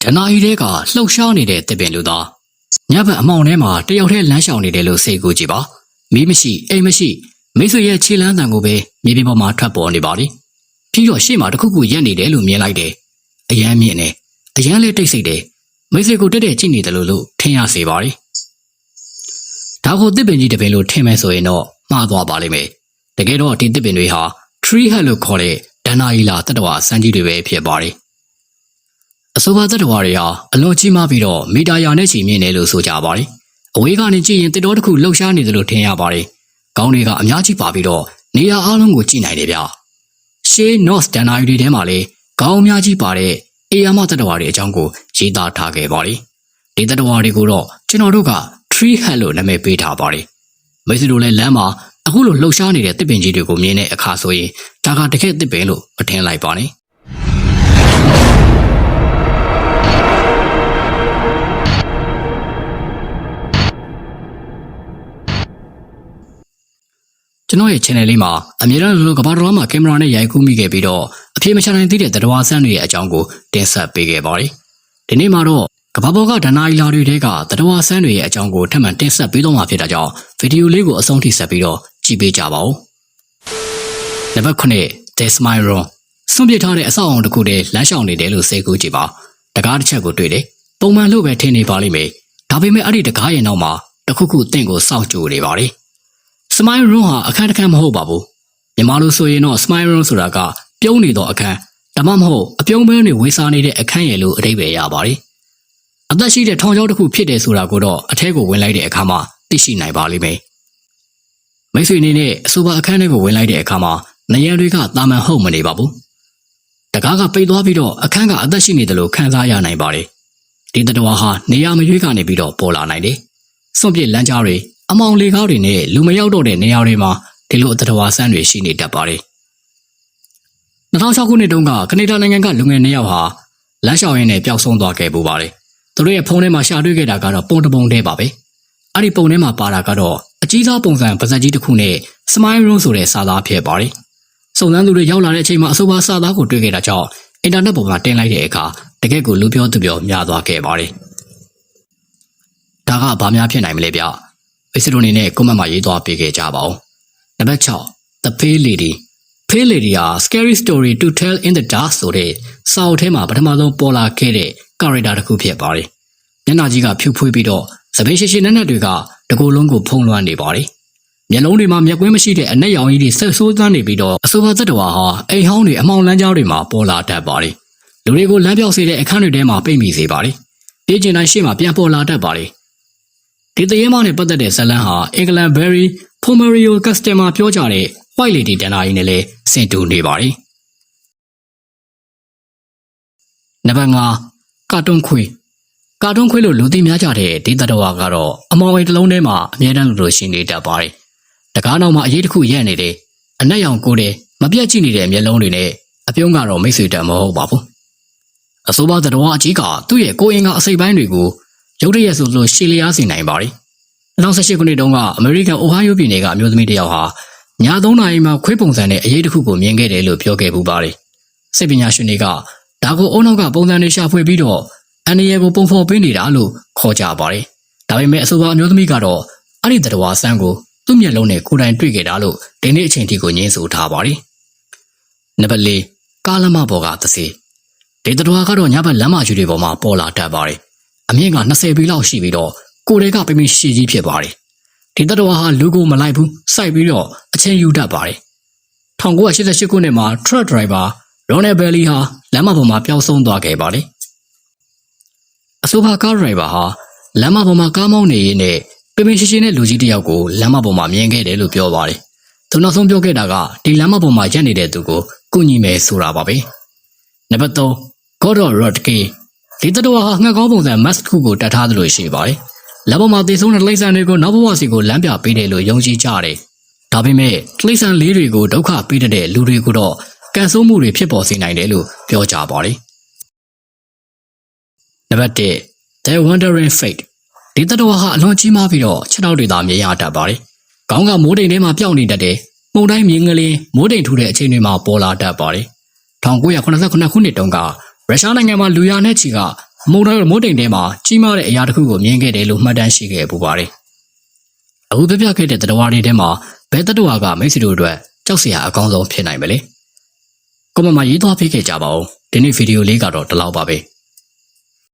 ဒနာရီတွေကလှုပ်ရှားနေတဲ့တစ်ပင်လူသားညဘက်အမောင်ထဲမှာတယောက်တည်းလမ်းလျှောက်နေတယ်လို့စိတ်ကူးကြည့်ပါမီးမရှိအိမ်မရှိမိတ်ဆွေရဲ့ခြေလမ်းတန်ကိုပဲမြေပြင်ပေါ်မှာထွက်ပေါ်နေပါလေပြီးတော့ရှေ့မှာတစ်ခုခုရက်နေတယ်လို့မြင်လိုက်တယ်အယမ်းမြင့်နေအယမ်းလေးတိတ်ဆိတ်တယ်မိတ်ဆွေကိုတက်တက်ကြည့်နေတယ်လို့ထင်ရစေပါလေဒါကိုတစ်ပင်ကြီးတစ်ပင်လို့ထင်မယ်ဆိုရင်တော့မှားသွားပါလိမ့်မယ်တကယ်တော့ဒီတစ်ပင်တွေဟာ tree head လို့ခေါ်တဲ့ဒဏ္ဍာရီလာတတ္တဝါစမ်းကြီးတွေပဲဖြစ်ပါတယ်အဆိုပါတတ္တဝါတွေဟာအလွန်ကြီးမားပြီးတော့မီတာရာနဲ့ချီမြင့်တယ်လို့ဆိုကြပါတယ်အဝေးကနေကြည့်ရင်တစ်တော်တစ်ခုလှုပ်ရှားနေတယ်လို့ထင်ရပါတယ်ခေါင်းတွေကအများကြီးပါပြီးတော့နေရာအားလုံးကိုကြည့်နိုင်တယ်ဗျရှေး North ဒဏ္ဍာရီတွေထဲမှာလည်းခေါင်းအများကြီးပါတဲ့အေယာမတတ္တဝါတွေအကြောင်းကိုရေးသားထားခဲ့ပါတယ်ဒီတတ္တဝါတွေကိုတော့ကျွန်တော်တို့က tree head လို့နာမည်ပေးထားပါတယ်မိတ်ဆွေတို့လည်းလမ်းမှာအခုလိုလှုပ်ရှားနေတဲ့တစ်ပင်ကြီးတွေကိုမြင်တဲ့အခါဆိုရင်ဒါကတကယ်တစ်ပင်လို့မထင်လိုက်ပါနဲ့ကျွန်တော်ရဲ့ channel လေးမှာအမြဲတမ်းလိုကမ္ဘာတော်မှာကင်မရာနဲ့ရိုက်ကူးမိခဲ့ပြီးတော့အပြေမချနိုင်သေးတဲ့သတ္တဝါဆန်းတွေရဲ့အကြောင်းကိုတင်ဆက်ပေးခဲ့ပါတယ်ဒီနေ့မှာတော့ကမ္ဘာပေါ်ကဒဏ္ဍာရီလာတွေထဲကသတ္တဝါဆန်းတွေရဲ့အကြောင်းကိုထပ်မံတင်ဆက်ပေးတော့မှာဖြစ်တာကြောင့်ဗီဒီယိုလေးကိုအဆုံးထိဆက်ပြီးတော့ကြည့်ပေးကြပါဦးနံပါတ်9 The Smile Room စွန့်ပစ်ထားတဲ့အဆောက်အအုံတစ်ခုတည်းလမ်းလျှောက်နေတယ်လို့စိတ်ကူးကြည့်ပါတကားတစ်ချက်ကိုတွေ့တယ်ပုံမှန်လို့ပဲထင်နေပါလိမ့်မယ်ဒါပေမဲ့အဲ့ဒီတကားရဲ့နောက်မှာတခုခုတင့်ကိုစောင့်ကြိုနေပါတယ်Smile Room ဟာအခန်းတစ်ခန်းမဟုတ်ပါဘူးမြန်မာလိုဆိုရင်တော့ Smile Room ဆိုတာကပြုံးနေသောအခန်းဒါမှမဟုတ်အပြုံးမဲနဲ့ဝေစာနေတဲ့အခန်းရယ်လို့အဓိပ္ပာယ်ရပါတယ်အသက်ရှိတဲ့ထောင်ချောင်းတစ်ခုဖြစ်တယ်ဆိုတာကိုတော့အထဲကိုဝင်လိုက်တဲ့အခါမှာသိရှိနိုင်ပါလိမ့်မယ်မိတ်ဆွေအနေနဲ့အဆိုပါအခန်းထဲကိုဝင်လိုက်တဲ့အခါမှာနေရန်တွေကတာမန်ဟုတ်မနေပါဘူးတကားကပိတ်သွားပြီးတော့အခန်းကအသက်ရှိနေတယ်လို့ခံစားရနိုင်ပါတယ်ဒီတတော်ဟာနေရာမရွေးကနေပြီးတော့ပေါ်လာနိုင်တယ်စွန့်ပစ်လမ်းကြားတွေအမောင်လေကားတွေနဲ့လူမရောက်တော့တဲ့နေရာတွေမှာဒီလိုအတ္တဝါဆန်းတွေရှိနေတတ်ပါတယ်2006ခုနှစ်တုန်းကကနေဒါနိုင်ငံကလူငယ်2ယောက်ဟာလမ်းလျှောက်ရင်းနဲ့ပျောက်ဆုံးသွားခဲ့ပူပါတယ်သူတို့ရဲ့ဖုန်းထဲမှာရှာတွေ့ခဲ့တာကတော့ပုံတပုံတည်းပါပဲအဲ့ဒီပုံထဲမှာပါတာကတော့အကြီးစားပုံစံပါဇက်ကြီးတစ်ခုနဲ့ Smile Room ဆိုတဲ့စာသားဖြစ်ပါတယ်စုံစမ်းသူတွေရောက်လာတဲ့အချိန်မှာအဆိုပါစာသားကိုတွေ့ခဲ့တာကြောင့်အင်တာနက်ပေါ်မှာတင်လိုက်တဲ့အခါတကယ့်ကိုလူပြောသူပြောများသွားခဲ့ပါတယ်ဒါကဘာများဖြစ်နိုင်မလဲဗျမိတ်ဆွေတို့အနေနဲ့ကွန်မန့်မှာရေးသွားပေးခဲ့ကြပါဦးနံပါတ်6 The Pale Lady Pale Lady ဟာ Scary Story to Tell in the Dark ဆိုတဲ့စာအုပ်ထဲမှာပထမဆုံးပေါ်လာခဲ့တဲ့ character တစ်ခုဖြစ်ပါတယ်မျက်နှာကြီးကဖြူဖွေးပြီးတော့စပင်းရှိရှိနက်နက်တွေကတကူလုံးကိုဖုံးလွှမ်းနေပါတယ်မျက်လုံးတွေမှာမျက်ကွင်းမရှိတဲ့အနက်ရောင်ကြီးတွေဆက်ဆိုးသွမ်းနေပြီးတော့အဆိုပါသတ္တဝါဟာအိမ်ဟောင်းတွေအမောင်လမ်းကြားတွေမှာပေါ်လာတတ်ပါတယ်လူတွေကိုလမ်းပြောက်စေတဲ့အခန်းတွေထဲမှာပိတ်မိစေပါတယ်ပြေးကျင်တိုင်းရှေ့မှာပြန်ပေါ်လာတတ်ပါတယ်ဒီတရေမနဲ့ပတ်သက်တဲ့ဇလန်းဟာအင်္ဂလန်ဘယ်ရီဖိုမာရီယိုကက်စတမာပြောကြတဲ့ White Lady တန်တာကြီးနဲ့လည်းဆင်တူနေပါတယ်နံပါတ်5ကာတွန်းခွေလို့လူသိများကြတဲ့ဒီတတဝါကတော့အမောင်အိမ်တစ်လုံးထဲမှာအမြဲတမ်းလိုရှိနေတတ်ပါတယ်တကားနောက်မှာအရေးတစ်ခုရက်နေတယ်အနက်ရောင်ကိုယ်တယ်မပြတ်ကြည့်နေတဲ့မျက်လုံးတွေနဲ့အပြုံးကတော့မိတ်ဆွေတန်မဟုတ်ပါဘူးအဆိုပါတတဝါအကြီးကသူ့ရဲ့ကိုယ်အင်္ဂါအစိပ်ပိုင်းတွေကိုရုတ်တရက်ဆိုလို့ရှည်လျားစေနိုင်ပါတယ်2018ခုနှစ်တုန်းကအမေရိကန်အိုဟိုင်းယိုပြည်နယ်ကအမျိုးသမီးတစ်ယောက်ဟာည3နာရီမှာခွေးပုံစံနဲ့အရေးတစ်ခုကိုမြင်ခဲ့တယ်လို့ပြောခဲ့ပူပါတယ်စိတ်ပညာရှင်တွေကဒါကိုအုံနောက်ကပုံစံတွေရှာဖွေပြီးတော့အန်ဒီယေကိုပုံဖော်ပေးနေတာလို့ခေါ်ကြပါတယ်ဒါပေမဲ့အဆိုပါအမျိုးသမီးကတော့အဲ့ဒီတတဝါဆန်းကိုသူ့မျက်လုံးနဲ့ကိုယ်တိုင်တွေ့ခဲ့တာလို့ဒီနေ့အချိန်ထိကိုညင်းဆိုထားပါတယ်နံပါတ်4ကားလမ်းမပေါ်ကသစေဒီတတဝါကတော့ညဘက်လမ်းမကြီးတွေပေါ်မှာပေါ်လာတတ်ပါတယ်အမြင့်က20ပေလောက်ရှိပြီးတော့ကိုယ်တွေကပိမိရှည်ကြီးဖြစ်ပါတယ်ဒီတတဝါဟာလူကိုမလိုက်ဘူးစိုက်ပြီးတော့အချင်းယူတတ်ပါတယ်1988ခုနှစ်မှာ truck driver Ronald Bailey ဟာလမ်းမပေါ်မှာပျောက်ဆုံးသွားခဲ့ပါတယ်အဆိုပါကားဒရိုင်ဘာဟာလမ်းမပေါ်မှာကားမောင်းနေရင်းနဲ့ပိမိရှည်နဲ့လူကြီးတစ်ယောက်ကိုလမ်းမပေါ်မှာမြင်ခဲ့တယ်လို့ပြောပါတယ်သူနောက်ဆုံးပြောခဲ့တာကဒီလမ်းမပေါ်မှာရက်နေတဲ့သူကိုကုညီမယ်ဆိုတာပါပဲနံပါတ်3 God of Rodkeyဒီတတော်ဟာငှက်ကောင်းပုံစံ mask ခုကိုတတ်ထားသလိုရှိပါတယ်။လက်ပေါ်မှာသေဆုံးတဲ့တိရစ္ဆာန်တွေကိုနောက်ဘဝစီကိုလမ်းပြပေးတယ်လို့ယုံကြည်ကြတယ်။ဒါပေမဲ့တိရစ္ဆာန်လေးတွေကိုဒုက္ခပေးတဲ့လူတွေကိုတော့ကံဆိုးမှုတွေဖြစ်ပေါ်စေနိုင်တယ်လို့ပြောကြပါတယ်။နံပါတ်1 The Wandering Fate ဒီတတော်ဟာအလွန်ကြီးမားပြီးတော့ခြေထောက်တွေသာမြင်ရတတ်ပါတယ်။ခေါင်းကမိုးတိမ်ထဲမှာပျောက်နေတတ်တယ်။ပုံတိုင်းမြင်ကလေးမိုးတိမ်ထူတဲ့အချိန်တွေမှာပေါ်လာတတ်ပါတယ်။1989ခုနှစ်တုန်းကရုရှားနိုင်ငံမှာလူရနဲ့ချီက မုံတိုင်းမိုးတိမ်ထဲမှာကြီးမားတဲ့အရာတစ်ခုကိုမြင်ခဲ့တယ်လို့မှတ်တမ်းရှိခဲ့ပူပါတယ်။အခုပြပြခဲ့တဲ့တရားဝါတွေထဲမှာဘယ်တရားကမိတ်ဆွေတို့အတွက်ကြောက်စရာအကောင်းဆုံးဖြစ်နိုင်မလဲ။ကွန်မန့်မှာရေးသွားပေးခဲ့ကြပါဦး။ဒီနေ့ဗီဒီယိုလေးကတော့ဒီလောက်ပါပဲ။